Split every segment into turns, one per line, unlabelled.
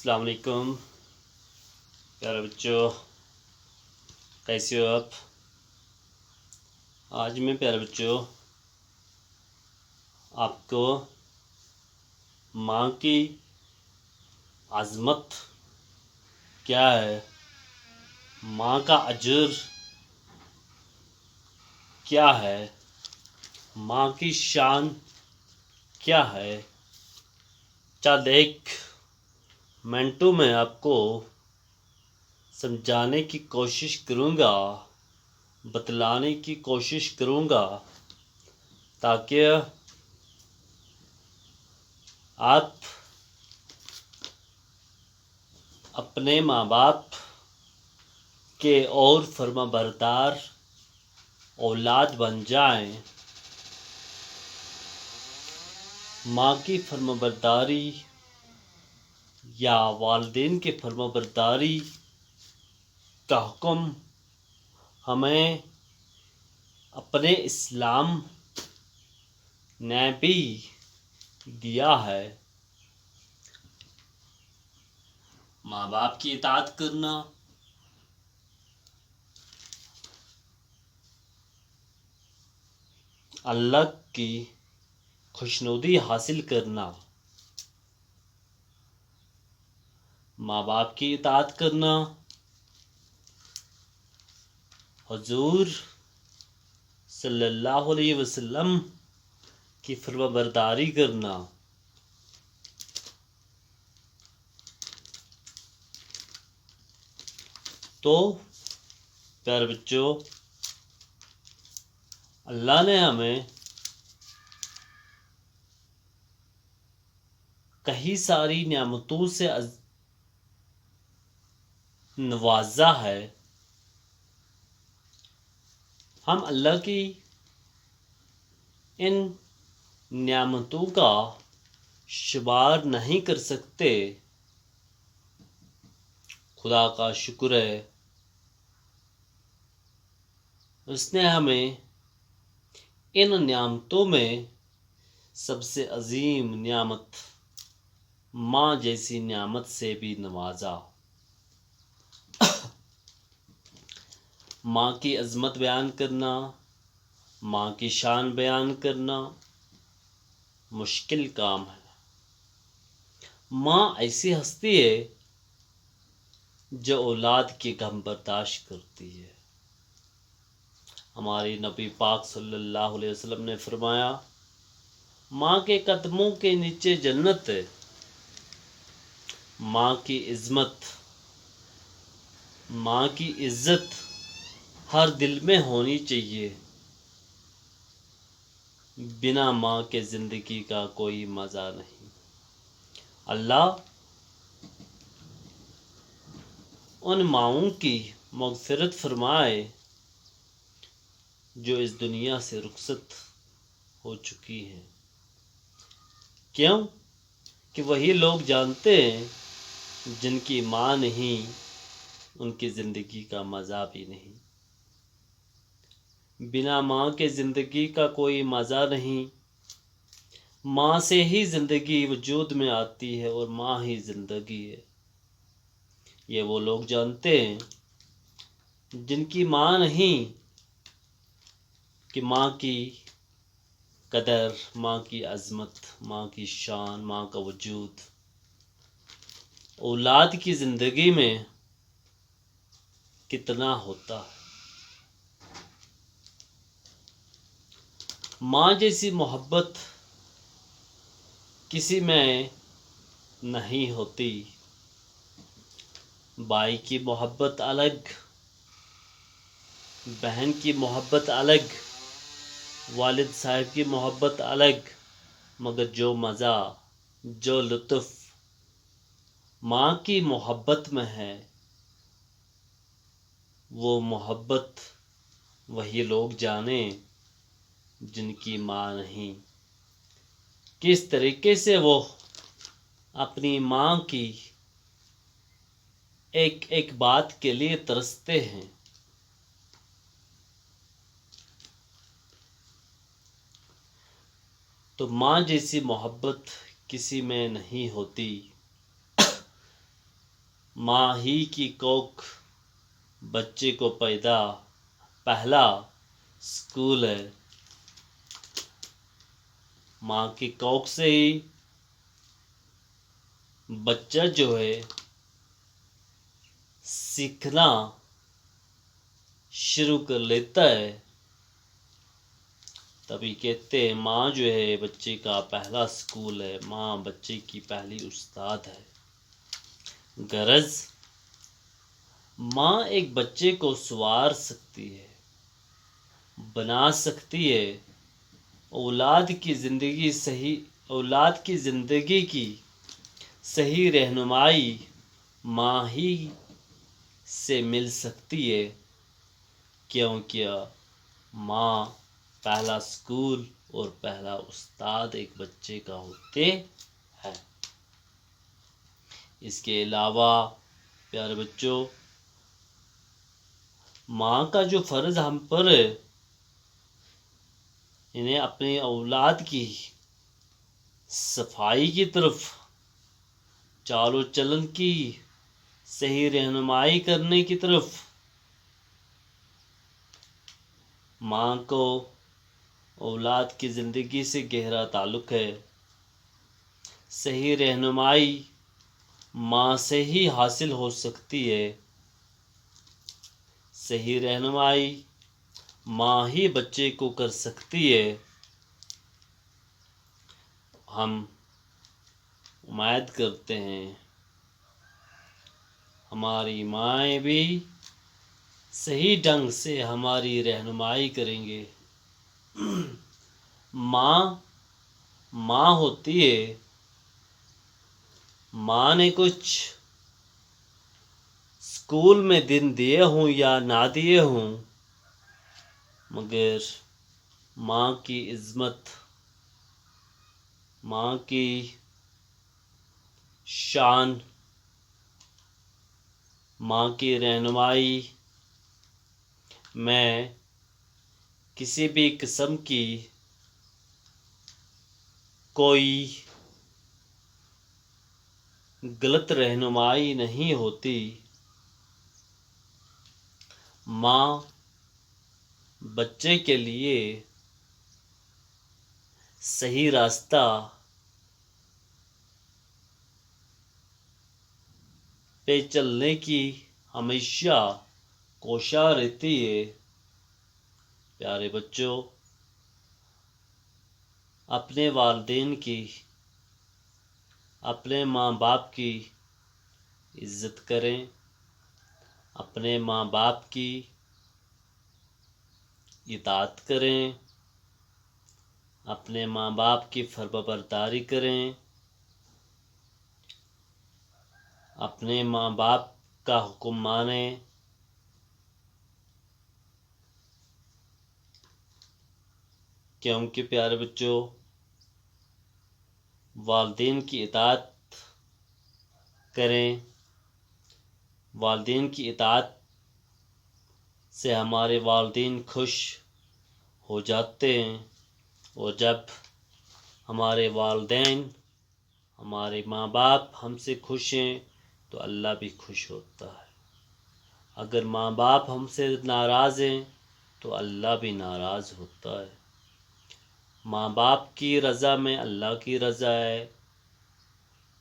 السلام علیکم پیارے بچوں، کیسے ہو آپ؟ آج میں پیارے بچوں آپ کو ماں کی عظمت کیا ہے، ماں کا اجر کیا ہے، ماں کی شان کیا ہے، چند ایک منٹوں میں آپ کو سمجھانے کی کوشش کروں گا، بتلانے کی کوشش کروں گا، تاکہ آپ اپنے ماں باپ کے اور فرما بردار اولاد بن جائیں۔ ماں کی فرما برداری یا والدین کی فرما برداری کا حکم ہمیں اپنے اسلام نے بھی دیا ہے۔ ماں باپ کی اطاعت کرنا، اللہ کی خوشنودی حاصل کرنا، ماں باپ کی اطاعت کرنا، حضور صلی اللہ علیہ وسلم کی فرما برداری کرنا، تو پیارے بچوں، اللہ نے ہمیں کئی ساری نعمتوں سے نوازا ہے۔ ہم اللہ کی ان نعمتوں کا شمار نہیں کر سکتے۔ خدا کا شکر ہے، اس نے ہمیں ان نعمتوں میں سب سے عظیم نعمت ماں جیسی نعمت سے بھی نوازا۔ ماں کی عظمت بیان کرنا، ماں کی شان بیان کرنا مشکل کام ہے۔ ماں ایسی ہستی ہے جو اولاد کی غم برداشت کرتی ہے۔ ہماری نبی پاک صلی اللہ علیہ وسلم نے فرمایا، ماں کے قدموں کے نیچے جنت ہے۔ ماں کی عزت ہر دل میں ہونی چاہیے۔ بنا ماں کے زندگی کا کوئی مزہ نہیں۔ اللہ ان ماؤں کی مغفرت فرمائے جو اس دنیا سے رخصت ہو چکی ہیں۔ کیوں کہ وہی لوگ جانتے ہیں جن کی ماں نہیں، ان کی زندگی کا مزہ بھی نہیں۔ بنا ماں کے زندگی کا کوئی مزہ نہیں۔ ماں سے ہی زندگی وجود میں آتی ہے اور ماں ہی زندگی ہے۔ یہ وہ لوگ جانتے ہیں جن کی ماں نہیں، کہ ماں کی قدر، ماں کی عظمت، ماں کی شان، ماں کا وجود اولاد کی زندگی میں کتنا ہوتا ہے۔ ماں جیسی محبت کسی میں نہیں ہوتی۔ بھائی کی محبت الگ، بہن کی محبت الگ، والد صاحب کی محبت الگ، مگر جو مزہ، جو لطف ماں کی محبت میں ہے، وہ محبت وہی لوگ جانیں جن کی ماں نہیں۔ کس طریقے سے وہ اپنی ماں کی ایک ایک بات کے لیے ترستے ہیں۔ تو ماں جیسی محبت کسی میں نہیں ہوتی۔ ماں ہی کی کوکھ بچے کو پہلا اسکول ہے۔ ماں کی کوکھ سے ہی بچہ جو ہے سیکھنا شروع کر لیتا ہے۔ تبھی کہتے ہیں ماں جو ہے بچے کا پہلا اسکول ہے، ماں بچے کی پہلی استاد ہے۔ غرض ماں ایک بچے کو سنوار سکتی ہے، بنا سکتی ہے۔ اولاد کی زندگی کی صحیح رہنمائی ماں ہی سے مل سکتی ہے، کیونکہ ماں پہلا اسکول اور پہلا استاد ایک بچے کا ہوتے ہیں۔ اس کے علاوہ پیارے بچوں، ماں کا جو فرض ہم پر ہے، انہیں اپنی اولاد کی صفائی کی طرف، چال و چلن کی صحیح رہنمائی کرنے کی طرف، ماں کو اولاد کی زندگی سے گہرا تعلق ہے۔ صحیح رہنمائی ماں سے ہی حاصل ہو سکتی ہے۔ صحیح رہنمائی ماں ہی بچے کو کر سکتی ہے۔ ہم امید کرتے ہیں ہماری مائیں بھی صحیح ڈھنگ سے ہماری رہنمائی کریں گے۔ ماں ہوتی ہے، ماں نے کچھ اسکول میں دن دیے ہوں یا نہ دیے ہوں، مگر ماں کی عظمت، ماں کی شان، ماں کی رہنمائی میں کسی بھی قسم کی کوئی غلط رہنمائی نہیں ہوتی۔ ماں بچے کے لیے صحیح راستہ پہ چلنے کی ہمیشہ کوشاں رہتی ہے۔ پیارے بچوں، اپنے والدین کی، اپنے ماں باپ کی عزت کریں، اپنے ماں باپ کی اطاعت کریں، اپنے ماں باپ کی فرمانبرداری کریں، اپنے ماں باپ کا حکم مانیں۔ کیونکہ پیارے بچوں، والدین کی اطاعت کریں، والدین کی اطاعت سے ہمارے والدین خوش ہو جاتے ہیں، اور جب ہمارے والدین، ہمارے ماں باپ ہم سے خوش ہیں تو اللہ بھی خوش ہوتا ہے۔ اگر ماں باپ ہم سے ناراض ہیں تو اللہ بھی ناراض ہوتا ہے۔ ماں باپ کی رضا میں اللہ کی رضا ہے،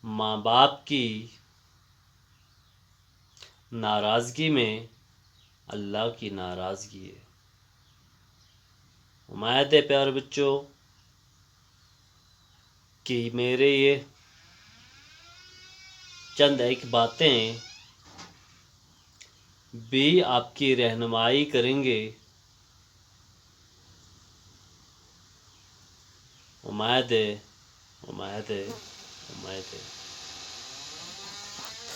ماں باپ کی ناراضگی میں اللہ کی ناراضگی ہے۔ امید ہے پیارے بچوں کہ میرے یہ چند ایک باتیں بھی آپ کی رہنمائی کریں گے۔ امید ہے۔